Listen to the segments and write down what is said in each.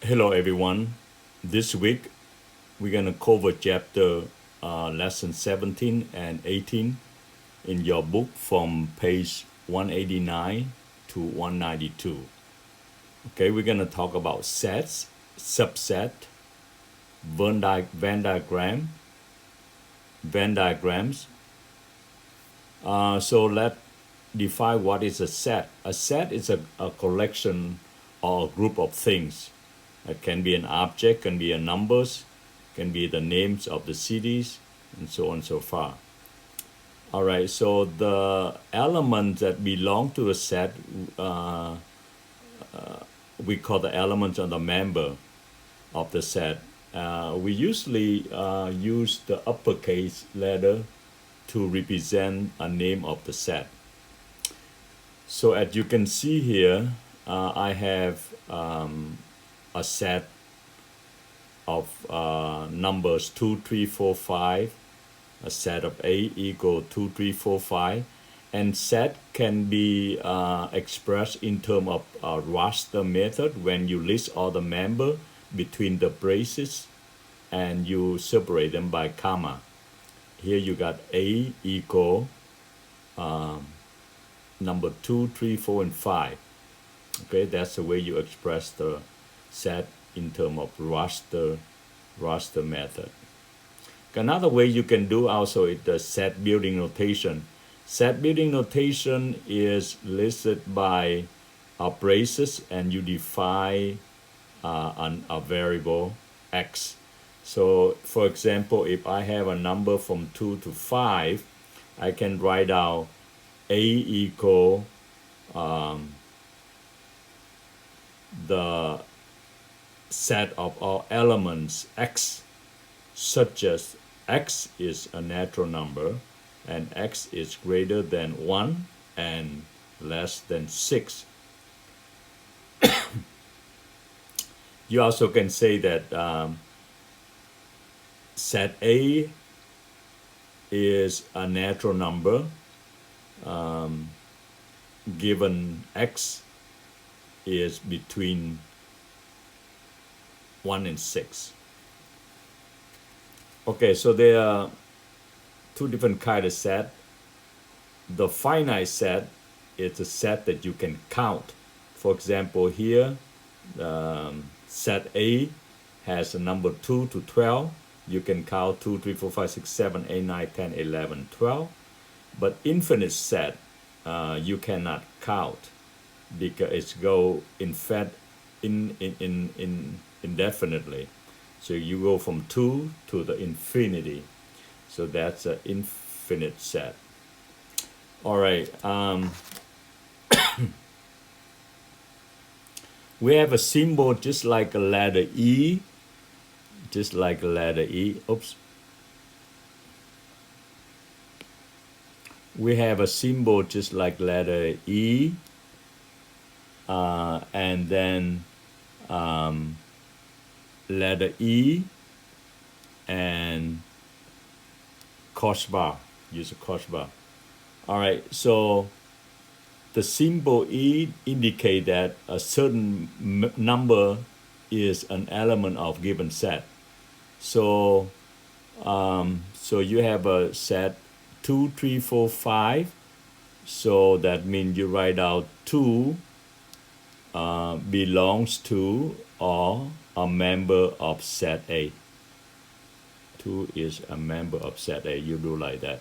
Hello everyone. This week we're going to cover chapter lesson 17 and 18 in your book from page 189 to 192. Okay, we're going to talk about sets, subset, Venn diagram, Venn diagrams. So let's define what is a set. A set is a collection or a group of things. It can be an object, can be a numbers, can be the names of the cities, and so on and so far. All right, so the elements that belong to a set, we call the elements or the member of the set. We usually use the uppercase letter to represent a name of the set. So as you can see here, I have a set of numbers 2, 3, 4, 5, a set of A equal 2, 3, 4, 5, and set can be expressed in terms of a raster method when you list all the member between the braces and you separate them by comma. Here you got A equal number 2, 3, 4, and 5. Okay, that's the way you express the set in terms of raster method. Another way you can do also is the set building notation. Set building notation is listed by braces and you define a variable x. So for example, if I have a number from 2 to 5, I can write out A equal the set of all elements x, such as x is a natural number and x is greater than 1 and less than 6. You also can say that set A is a natural number given x is between 1 and 6. Okay, so there are two different kinds of set. The finite set is a set that you can count. For example, here, set A has a number 2 to 12. You can count 2, 3, 4, 5, 6, 7, 8, 9, 10, 11, 12. But infinite set, you cannot count because it's go indefinitely. So you go from 2 to the infinity. So that's an infinite set. All right. We have a symbol just like a letter E. Just like a letter E. Oops. We have a symbol just like letter E. And then letter E and crossbar. Use a crossbar. All right, so the symbol E indicate that a certain number is an element of given set. So so you have a set 2, 3, 4, 5. So that means you write out 2 belongs to or a member of set A. 2 is a member of set A. You do like that.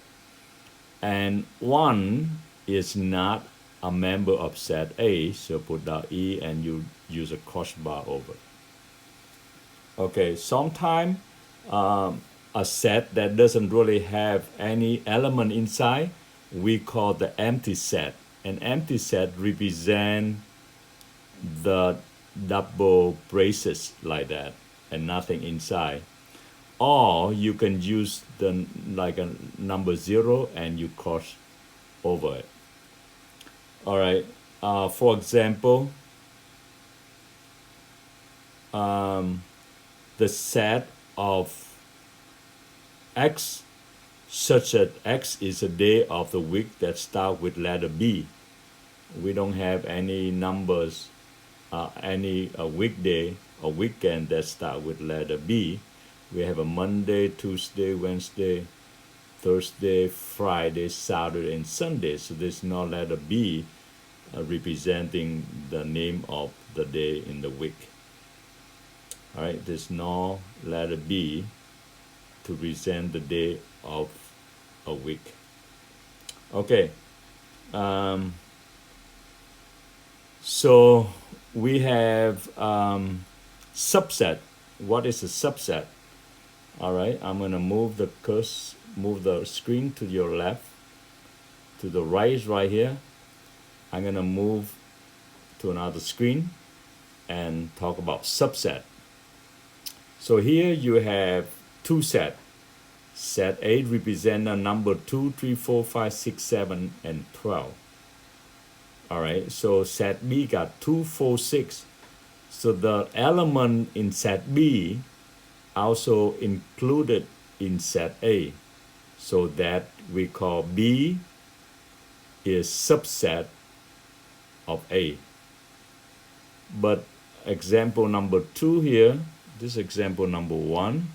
And 1 is not a member of set A, so put down E and you use a crossbar over. Okay, sometimes a set that doesn't really have any element inside, we call the empty set. An empty set represents the double braces like that and nothing inside. Or you can use the like a number 0 and you cross over it. All right. For example, the set of X such that X is a day of the week that start with letter B. We don't have any numbers, any weekday a weekend that start with letter B. We have a Monday, Tuesday, Wednesday, Thursday, Friday, Saturday, and Sunday. So there's no letter B representing the name of the day in the week. All right, there's no letter B to represent the day of a week. Okay, so we have subset. What is a subset? All right, I'm gonna move the screen to your left, to the right here. I'm gonna move to another screen and talk about subset. So here you have two sets. Set A represents a number 2, 3, 4, 5, 6, 7, and 12. All right, so set B got 2, 4, 6. So the element in set B also included in set A. So that we call B is subset of A. But example number 2 here, this is example number 1.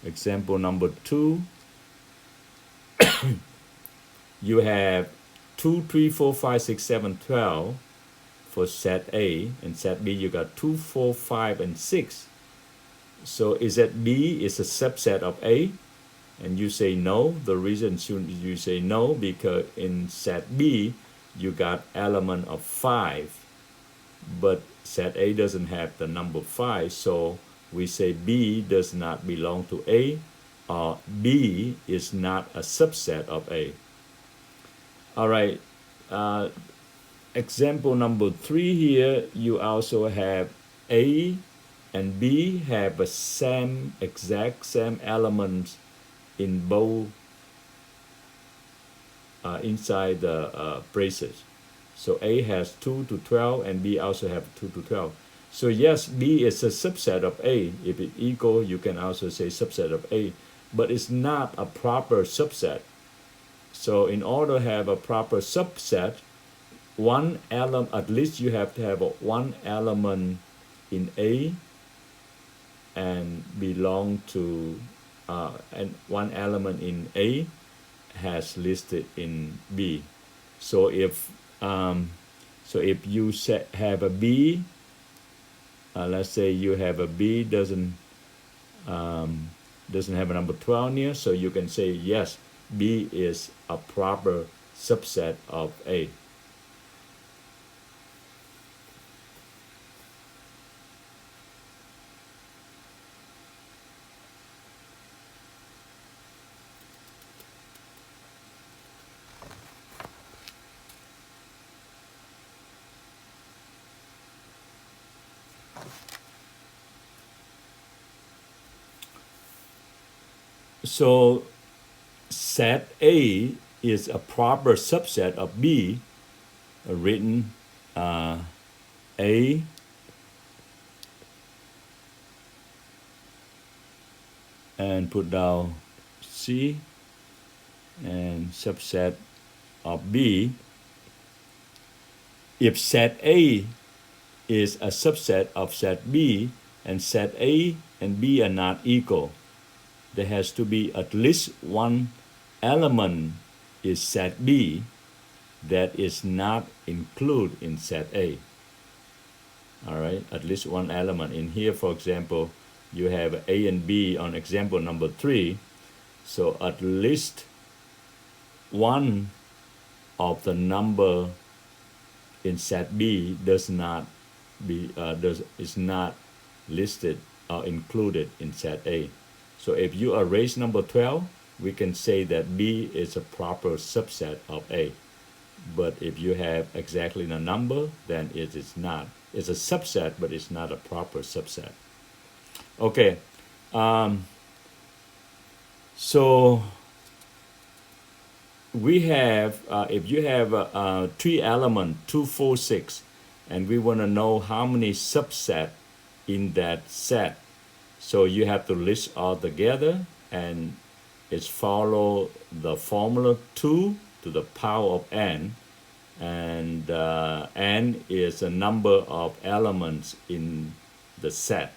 Example number 2, you have 2, 3, 4, 5, 6, 7, 12 for set A, and set B you got 2, 4, 5, and 6. So is that B is a subset of A? And you say no. The reason you say no, because in set B you got element of 5, but set A doesn't have the number 5, so we say B does not belong to A, or B is not a subset of A. All right, example number 3 here, you also have A and B have the exact same elements in both inside the braces. So A has 2 to 12 and B also have 2 to 12. So yes, B is a subset of A. If it's equal, you can also say subset of A, but it's not a proper subset. So in order to have a proper subset, one element, at least you have to have one element in A and belong to, and one element in A has listed in B. So if you have a B, let's say you have a B doesn't have a number 12 near, so you can say yes, B is a proper subset of A. So set A is a proper subset of B, written A and put down C, and subset of B. If set A is a subset of set B and set A and B are not equal, there has to be at least one element is set B that is not included in set A. All right, at least one element. In here, for example, you have A and B on example number 3. So at least one of the number in set B is not listed or included in set A. So if you erase number 12, we can say that B is a proper subset of A. But if you have exactly the number, then it is not. It's a subset, but it's not a proper subset. Okay. So we have, if you have 3 elements, 2, 4, 6, and we want to know how many subsets in that set. So you have to list all together, and it's follow the formula 2 to the power of n, and n is a number of elements in the set.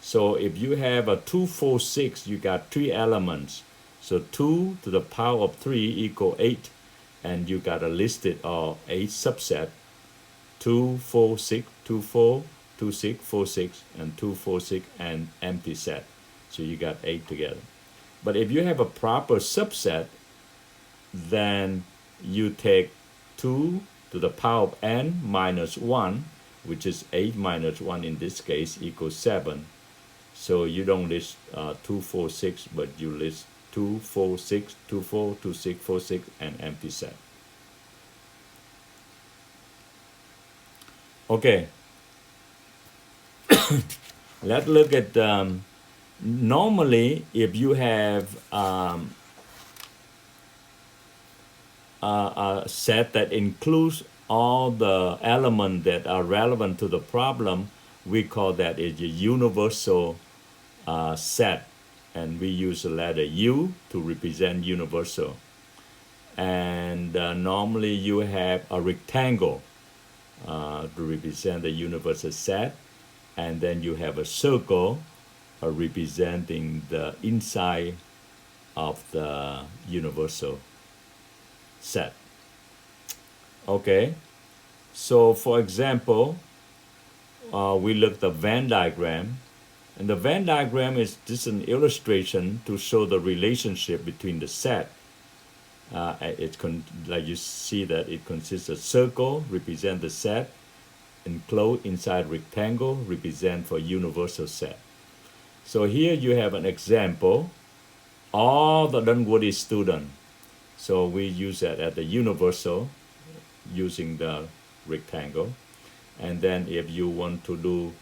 So if you have a 2, 4, 6, you got 3 elements. So 2 to the power of 3 equal 8. And you got a listed of 8 subset. 2, 4, 6, 2, 4, 2, 6, 4, 6, and 2, 4, 6, and empty set. So you got 8 together. But if you have a proper subset, then you take 2 to the power of n minus 1, which is 8 minus 1 in this case, equals 7. So you don't list 2, 4, 6, but you list 2, 4, 6, 2, 4, 2, 6, 4, 6, and empty set. Okay. Let's look at, normally if you have a set that includes all the elements that are relevant to the problem, we call that a universal set, and we use the letter U to represent universal. And normally you have a rectangle to represent the universal set, and then you have a circle representing the inside of the universal set. Okay, so for example, we look at the Venn diagram, and the Venn diagram is just an illustration to show the relationship between the set. Like you see that it consists of circle, represent the set, enclosed inside rectangle, represent for universal set. So here you have an example, all the Dunwoody students. So we use that at the universal using the rectangle. And then if you want to do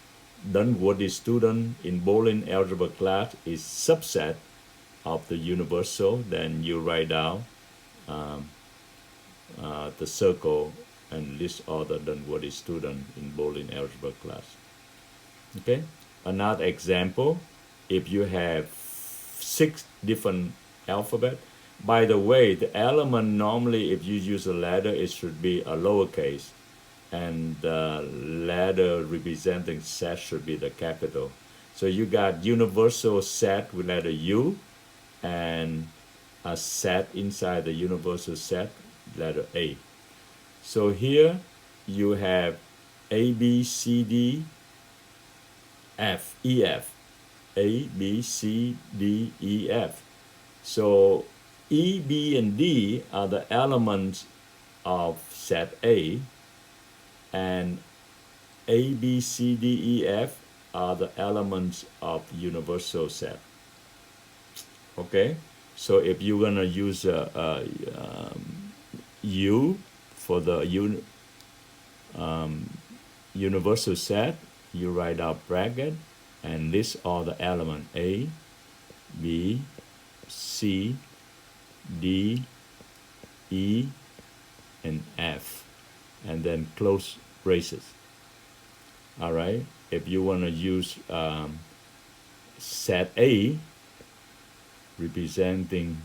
Dunwoody student in Boolean algebra class is subset of the universal, then you write down the circle and list all the Dunwoody student in Boolean algebra class. Okay, another example, if you have 6 different alphabet. By the way, the element normally, if you use a letter, it should be a lowercase, and the letter representing set should be the capital. So you got universal set with letter U, and a set inside the universal set, letter A. So here you have A, B, C, D, F, E, F. A, B, C, D, E, F. So E, B, and D are the elements of set A, and A, B, C, D, E, F are the elements of universal set. Okay, so if you're gonna use U for the universal set, you write out bracket and list all the elements A, B, C, D, E, and F, and then close braces. All right, if you want to use set A representing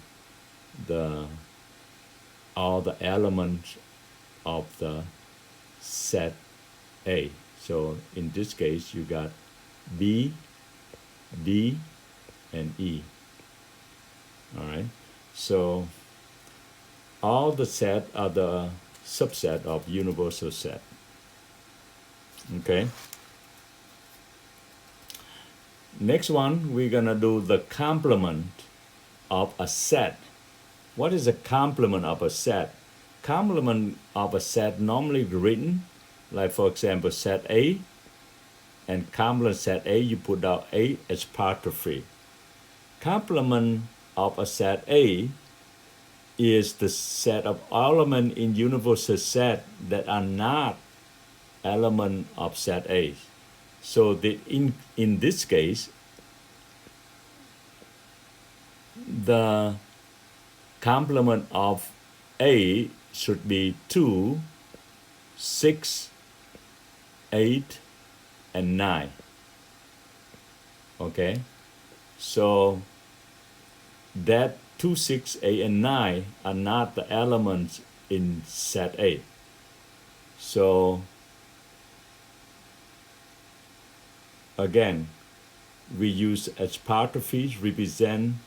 all the elements of the set A. So in this case, you got B, D, and E. All right, so all the set are the subset of universal set. Okay, next one, we're gonna do the complement of a set. What is a complement of a set? Complement of a set normally written, like for example, set A, and complement set A, you put out A as part of 3. Complement of a set A is the set of elements in universal set that are not element of set A. So in this case, the complement of A should be 2, 6, 8, and 9. Okay, so that 2, 6, 8, and 9 are not the elements in set A. So again, we use apostrophes representing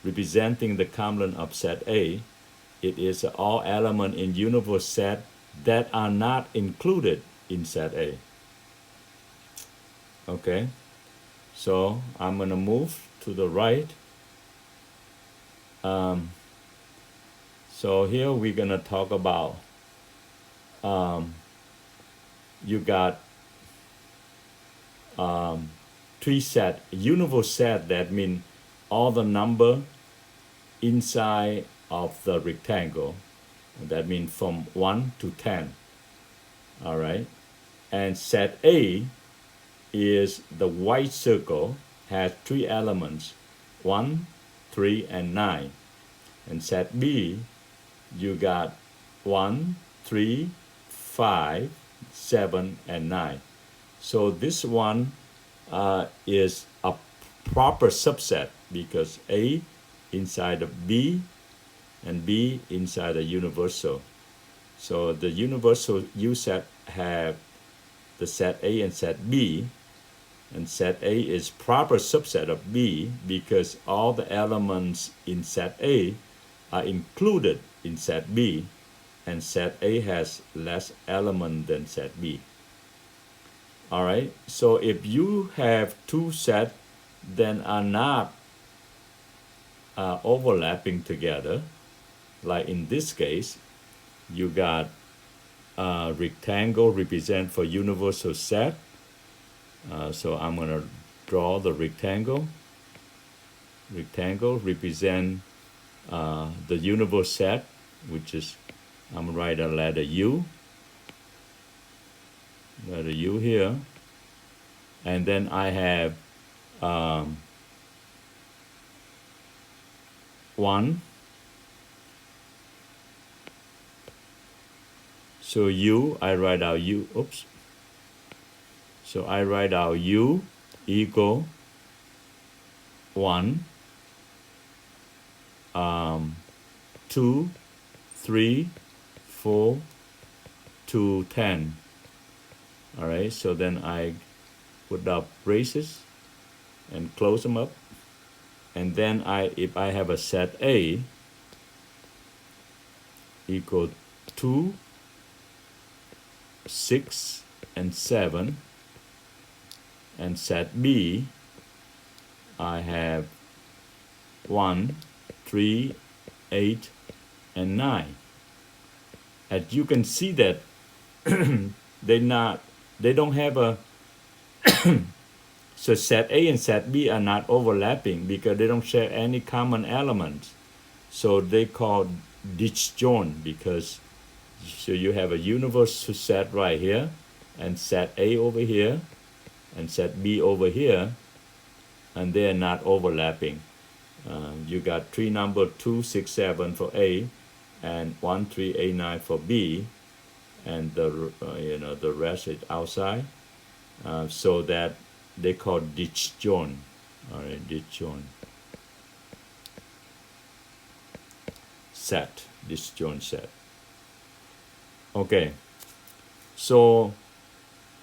the complement of set A. It is all elements in universe set that are not included in set A. Okay, so I'm gonna move to the right. So here we're gonna talk about you got three set, universe set, that means all the number inside of the rectangle. That means from 1 to 10. All right. And set A is the white circle, has three elements, 1, 3, and 9. And set B, you got 1, 3, 5, 7, and 9. So this one is a proper subset because A inside of B and B inside the universal. So the universal U set have the set A and set B, and set A is proper subset of B because all the elements in set A are included in set B, and set A has less element than set B. All right, so if you have two sets that are not overlapping together, like in this case, you got a rectangle represent for universal set. So I'm going to draw the rectangle. Rectangle represent the universe set, which is, I'm going to write a letter U. Letter U here. And then I have 1. So U, I write out U, oops. So I write out U equal 1, 2, 3, 4 to 10. All right, so then I put up braces and close them up. And then if I have a set A equal 2, 6, and 7, and set B, I have 1, 3, 8, and 9. As you can see that they don't have a so set A and set B are not overlapping because they don't share any common elements. So they call disjoint because so you have a universal set right here, and set A over here, and set B over here, and they are not overlapping. You got three number 2, 6, 7 for A, and 1, 3, 8, 9 for B, and the rest is outside. So that they call disjoint. All right, disjoint set, disjoint set. Okay, so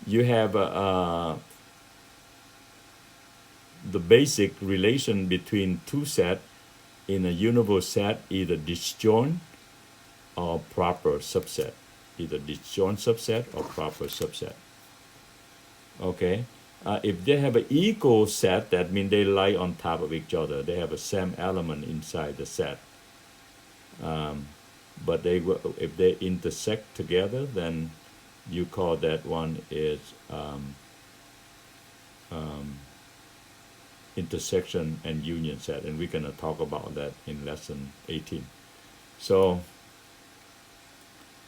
you have the basic relation between two sets in a universe set, either disjoint or proper subset, either disjoint subset or proper subset. Okay, if they have an equal set, that means they lie on top of each other. They have the same element inside the set. But if they intersect together, then you call that one is intersection and union set, and we're going to talk about that in lesson 18. So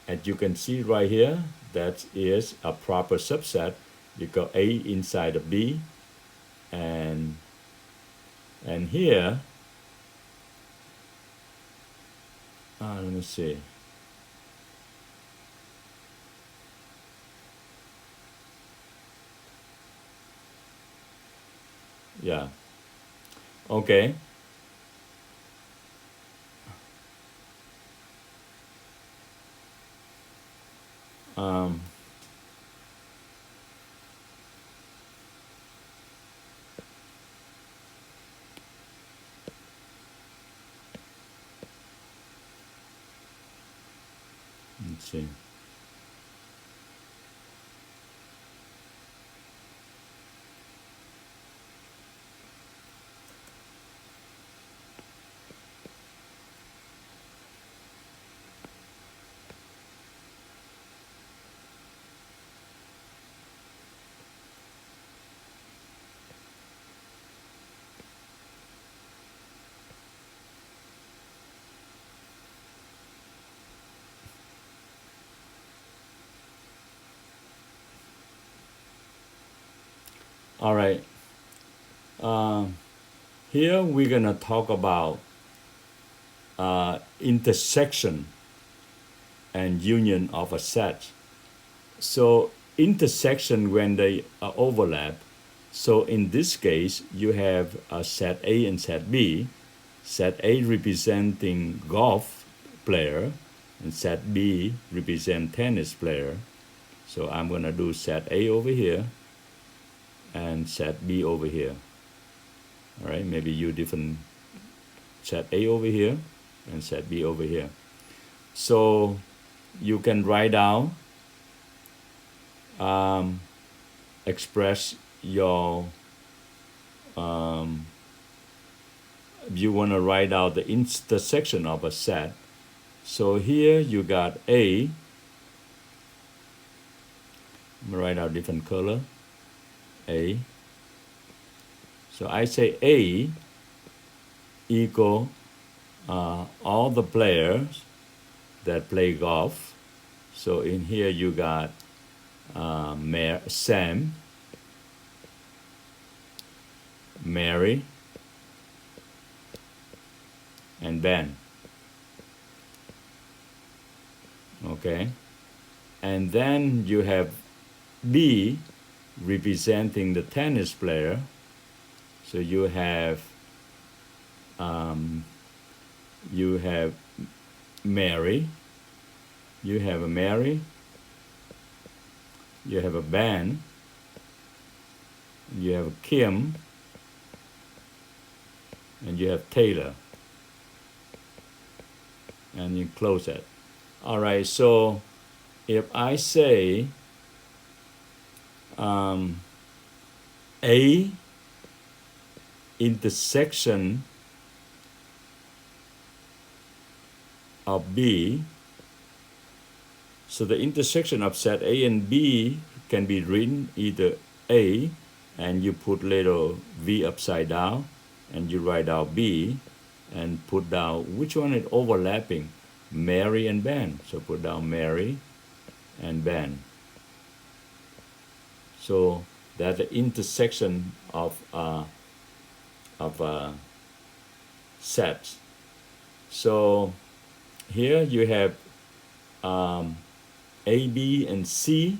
as you can see right here, that is a proper subset because A inside of B, and here let me see. Yeah. Okay. see. All right. Here we're gonna talk about intersection and union of a set. So intersection when they overlap. So in this case, you have a set A and set B. Set A representing golf player, and set B represent tennis player. So I'm gonna do set A over here, and set B over here. All right, maybe you different set A over here and set B over here. So you can write down, express your, you want to write out the intersection of a set. So here you got A. I'm gonna write out different color. A. So I say A equal all the players that play golf. So in here you got Sam, Mary, and Ben. Okay, and then you have B representing the tennis player. So you have Mary, you have a Mary, you have a Ben, you have Kim, and you have Taylor, and you close it. All right, so if I say A intersection of B, so the intersection of set A and B can be written either A and you put little V upside down and you write out B and put down which one is overlapping, Mary and Ben. So put down Mary and Ben. So that's the intersection of sets. So here you have A, B, and C.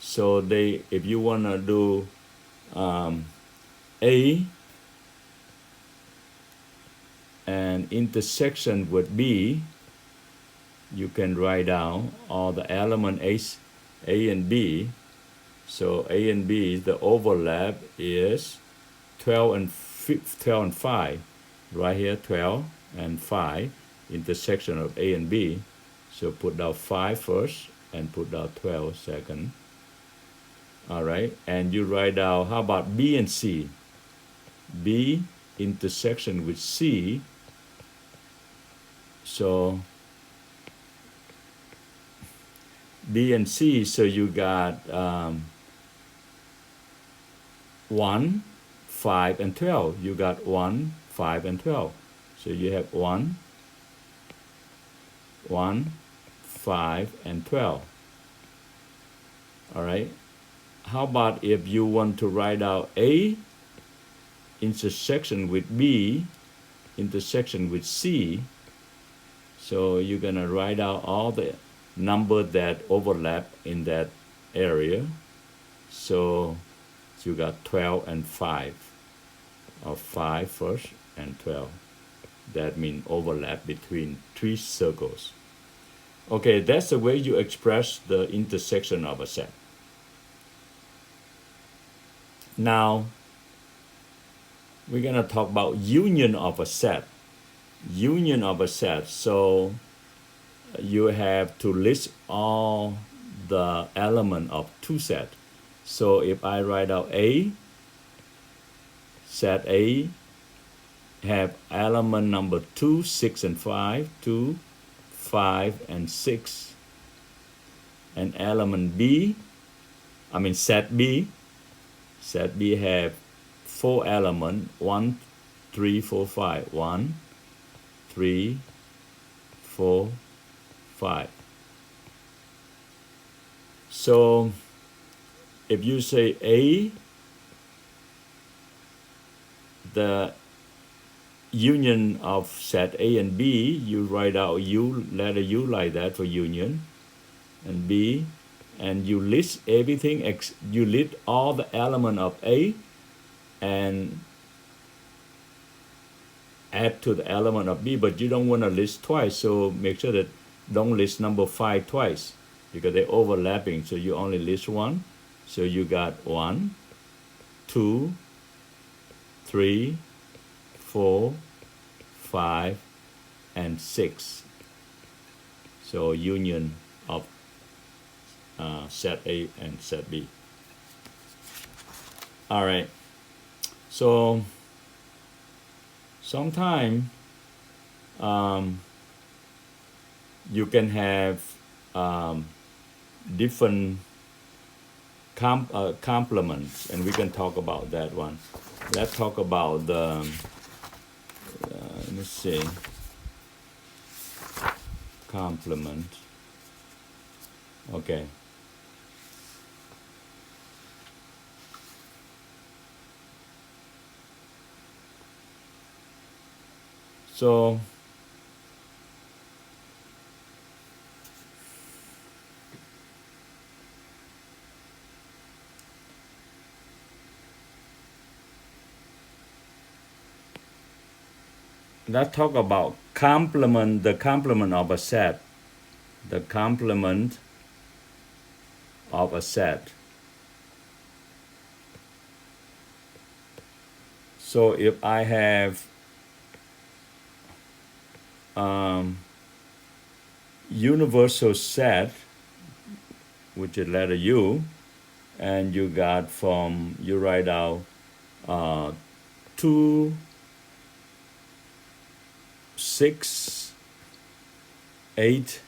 So they, if you want to do A and intersection with B, you can write down all the element A and B. So A and B, the overlap is 12 and 5. Right here, 12 and 5, intersection of A and B. So put down 5 first and put down 12 second. All right, and you write down, how about B and C? B intersection with C. So B and C, so you got 1, 5, and 12. You got 1, 5, and 12. So you have 1, 5, and 12. All right. How about if you want to write out A intersection with B intersection with C? So you're gonna write out all the number that overlap in that area. So you got 12 and 5, or 5 first and 12. That means overlap between 3 circles. Okay, that's the way you express the intersection of a set. Now, we're gonna talk about union of a set. Union of a set. So you have to list all the element of two set. So if I write out A, set A have element number 2, 6, and 5, 2, 5, and 6. And element B, set B have 4 elements, 1, 3, 4, 5. 1, 3, 4, 5. So if you say A, the union of set A and B, you write out U, letter U like that for union, and B, and you list everything, you list all the element of A and add to the element of B, but you don't want to list twice, so make sure that don't list number 5 twice because they're overlapping, so you only list one. So you got 1, 2, 3, 4, 5, and 6. So union of set A and set B. All right. So sometimes you can have different complements, and we can talk about that one. Let's talk about the let me see, complement. Okay. So let's talk about complement, the complement of a set. The complement of a set. So if I have universal set, which is letter U, and you got from, you write out 2, 6, 8,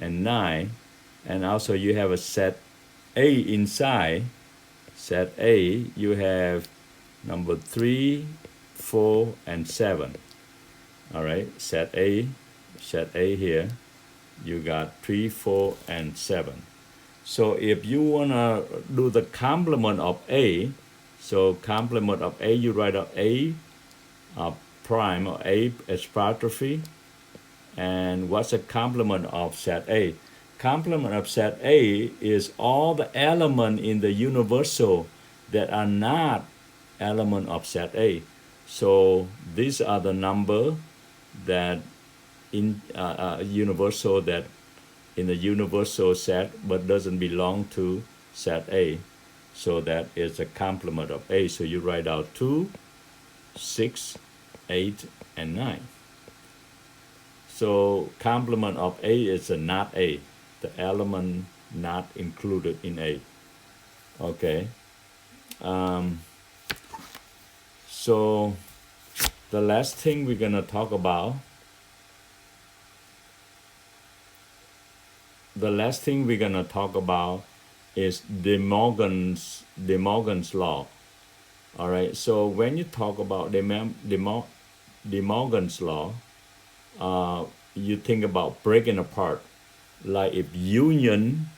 and 9, and also you have a set A inside. Set A, you have number 3, 4, and 7. All right, set A here, you got 3, 4, and 7. So if you wanna do the complement of A, so complement of A, you write out A prime or A apostrophe. And what's the complement of set A? Complement of set A is all the elements in the universal that are not element of set A. So these are the number that in universal, that in the universal set but doesn't belong to set A. So that is a complement of A. So you write out 2, 6, 8, and 9. So complement of A is a not A, the element not included in A. Okay. So the last thing we're gonna talk about, is De Morgan's law. All right. So when you talk about De Morgan's law, you think about breaking apart. Like if union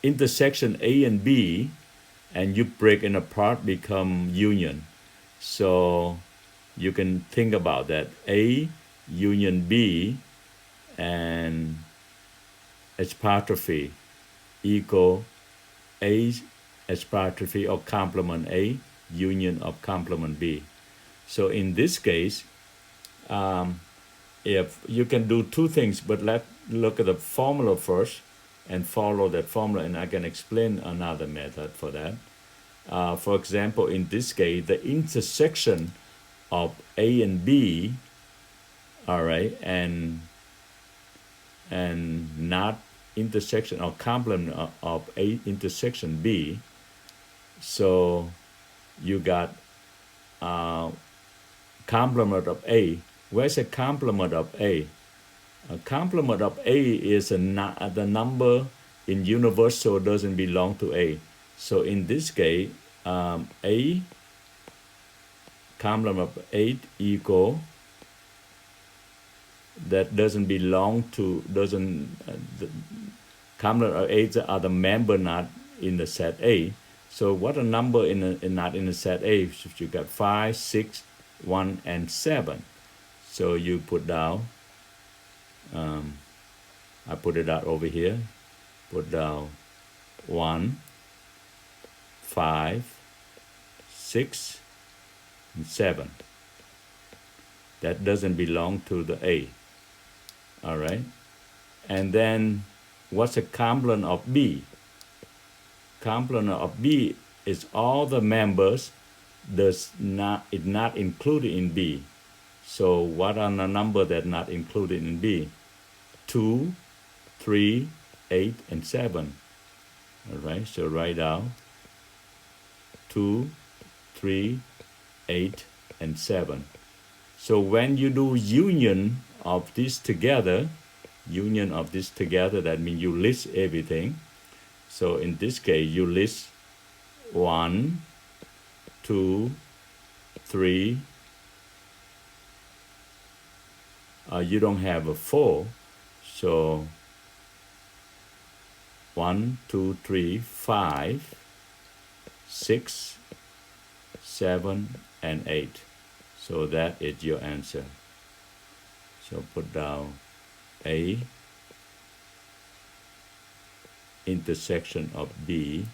intersection A and B, and you break it apart, become union. So you can think about that. A union B and apostrophe equal A apostrophe or complement A union of complement B. So in this case, if you can do two things, but let's look at the formula first and follow that formula, and I can explain another method for that. For example, in this case, the intersection of A and B, all right, and and not intersection or complement of A intersection B. So you got complement of A. Where's a complement of A? A complement of A is the number in universal doesn't belong to A. So in this case, A complement of 8 equal that doesn't belong to, the complement of 8 are the member not in the set A. So what a number not in the set A? If you got 5, 6, 1, and 7. So you put down, I put it out over here, put down 1, 5, 6, and 7. That doesn't belong to the A. All right. And then what's a complement of B? Complement of B is all the members is not included in B. So what are the numbers that not included in B? 2, 3, 8, and 7. All right, so write down 2, 3, 8, and 7. So when you do union of this together, that means you list everything. So in this case, you list 1, 2, 3. You don't have a 4. So 1, 2, 3, 5, 6, 7, and 8. So that is your answer. So put down A intersection of B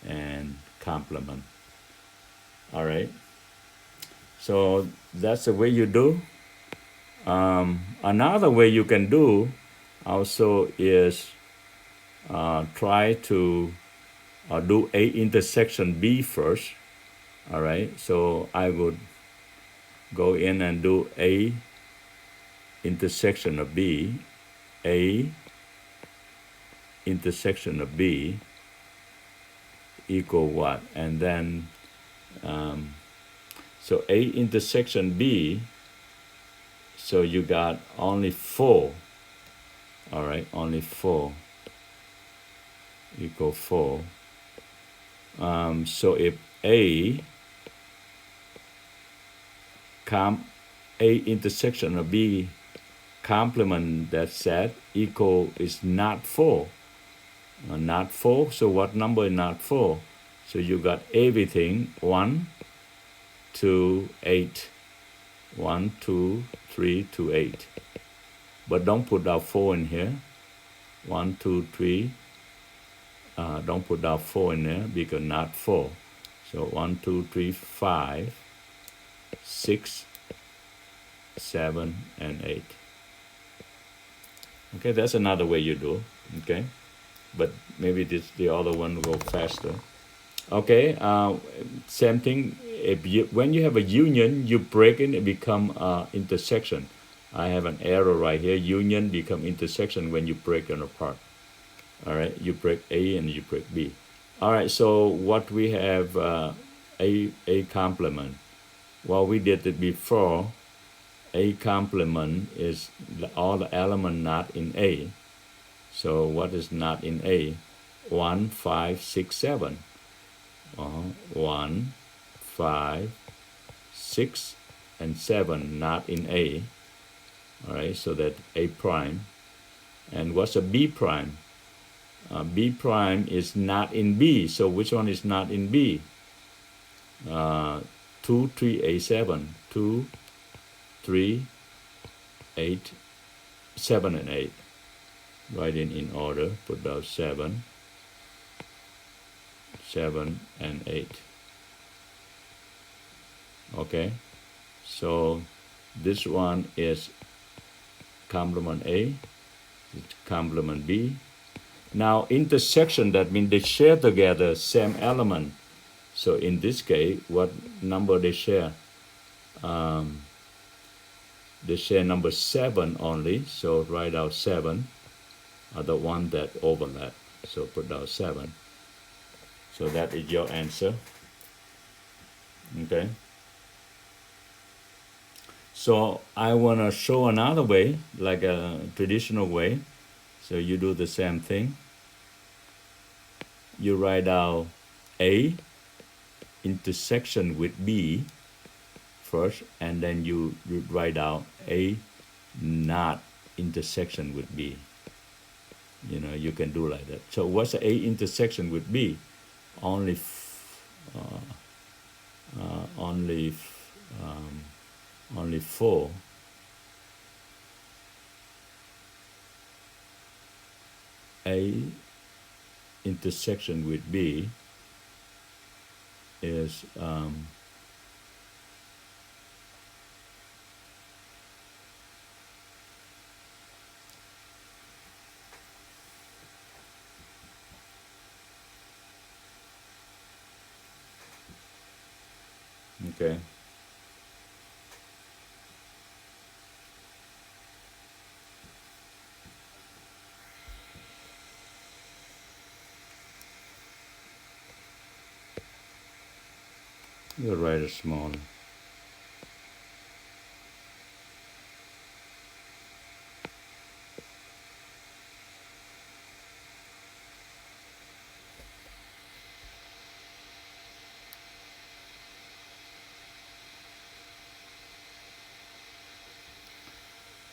and complement. All right. So that's the way you do. Another way you can do also is try to do A intersection B first. All right. So I would go in and do A intersection of B, A intersection of B equal what? And then, so A intersection B, so you got only 4. All right, only 4 equal 4. So if A intersection of B complement that set equal is not 4. Not 4, so what number is not 4? So you got everything 1 to 8. 1, 2, 3 to 8. But don't put down 4 in here. 1, 2, 3. Don't put down 4 in there because not 4. So 1, 2, 3, 5, 6, 7, and 8. Okay, that's another way you do. Okay, but maybe the other one will go faster. Okay, same thing. When you have a union, you break it, it become intersection. I have an arrow right here. Union become intersection when you break it apart. All right, you break A and you break B. All right, so what we have A complement. Well, we did it before. A complement is all the element not in A. So what is not in A? 1, 5, 6, 7. 1, 5, 6, and 7 not in A. All right, so that A prime. And what's a B prime? B prime is not in B. So which one is not in B? 2, 3, 8, 7. 2, 3, 8, 7, and 8. Write in order. Put down 7, 7, and 8. Okay, so this one is complement A, it's complement B. Now intersection, that means they share together same element. So in this case, what number they share? they share number 7 only, so write out 7 are the one that overlap. So put down 7. So that is your answer. Okay. So I want to show another way, like a traditional way. So you do the same thing. You write out A intersection with B first, and then you write out A not intersection with B. You know, you can do like that. So what's A intersection with B? Only only 4. A intersection with B is okay. You write it small.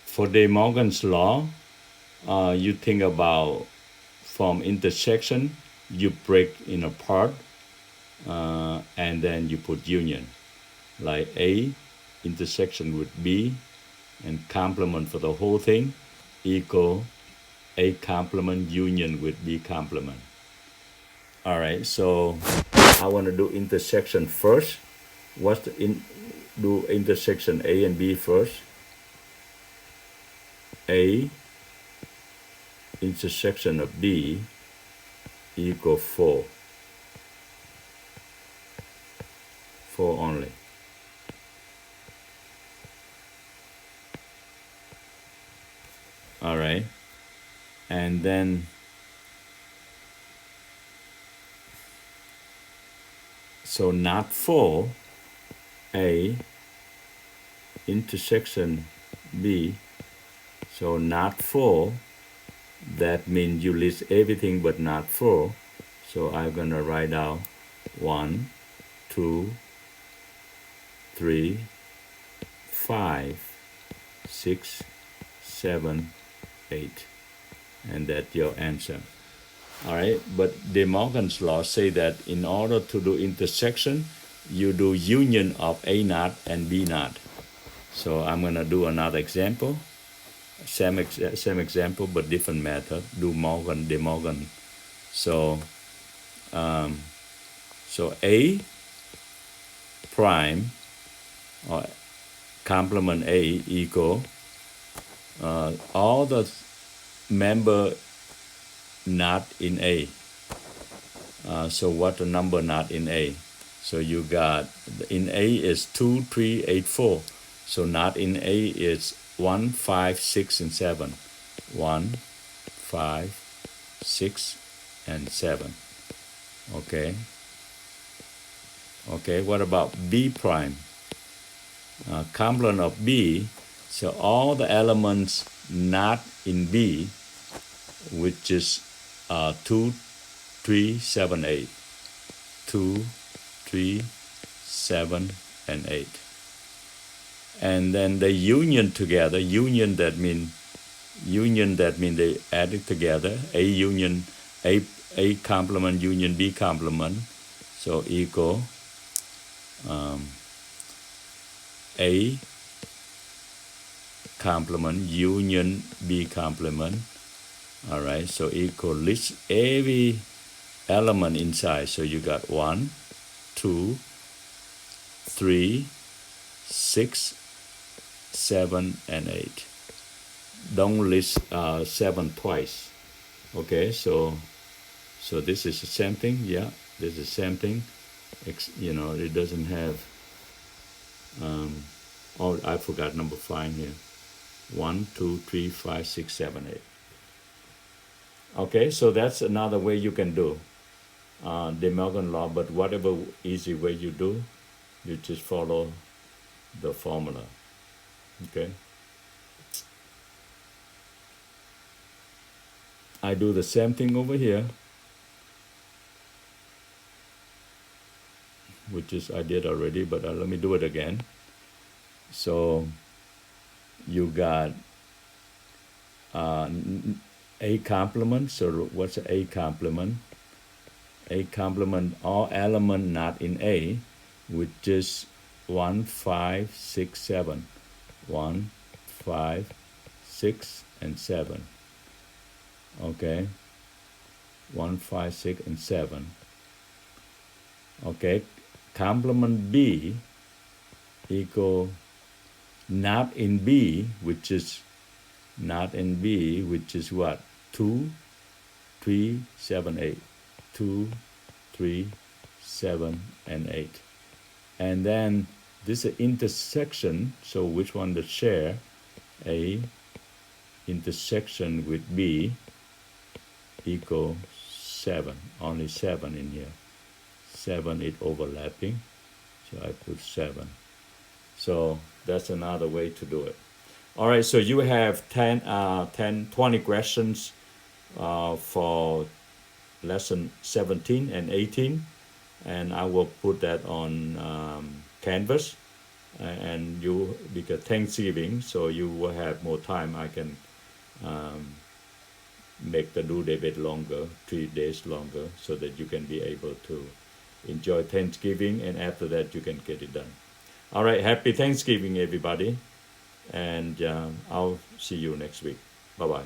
For De Morgan's law, you think about from intersection, you break in apart, and then you put union, like A intersection with B, and complement for the whole thing equal A complement union with B complement. All right, so I want to do intersection first. Do intersection A and B first. A intersection of B equal 4. 4 only. All right. And then so not 4, A intersection B. So not 4, that means you list everything but not 4. So I'm gonna write out 1, 2, 3, 5, 6, 7, 8. And that's your answer. All right, but De Morgan's law say that in order to do intersection, you do union of A naught and B naught. So I'm gonna do another example. Same example but different method. Do De Morgan. So so A prime or complement A equal all the member not in A. So what the number not in A? So you got in A is 2, 3, 8, 4. So not in A is 1, 5, 6, and 7. 1, 5, 6, and 7. Okay. Okay, what about B prime? Complement of B, so all the elements not in B, which is 2, 3, 7, 8. 2, 3, 7, and 8. And then they union together. Union that mean they added together. A union, A complement union B complement. So equal A complement union B complement. All right, so equal list every element inside. So you got 1, 2, 3, 6, 7, and 8. Don't list 7 twice. Okay, so this is the same thing. Yeah, this is the same thing. You know, it doesn't have Oh, I forgot number 5 here. 1, 2, 3, 5, 6, 7, 8. Okay, so that's another way you can do De Morgan law, but whatever easy way you do, you just follow the formula. Okay. I do the same thing over here, which is I did already, but let me do it again. So you got A complement. So what's A complement? A complement, all element not in A, which is 1, 5, 6, 7. 1, 5, 6, and 7. Okay. 1, 5, 6, and 7. Okay. Complement B equal not in B, which is not in B, which is what? 2, 3, 7, 8. 2, 3, 7, and 8. And then this is intersection, so which one to share? A intersection with B equal 7, only 7 in here. 7 is overlapping, so I put 7. So that's another way to do it. All right, so you have 20 questions for lesson 17 and 18, and I will put that on Canvas. And you, because Thanksgiving, so you will have more time. I can make the due date longer, 3 days longer, so that you can be able to enjoy Thanksgiving, and after that you can get it done. All right, happy Thanksgiving, everybody, and I'll see you next week. Bye-bye.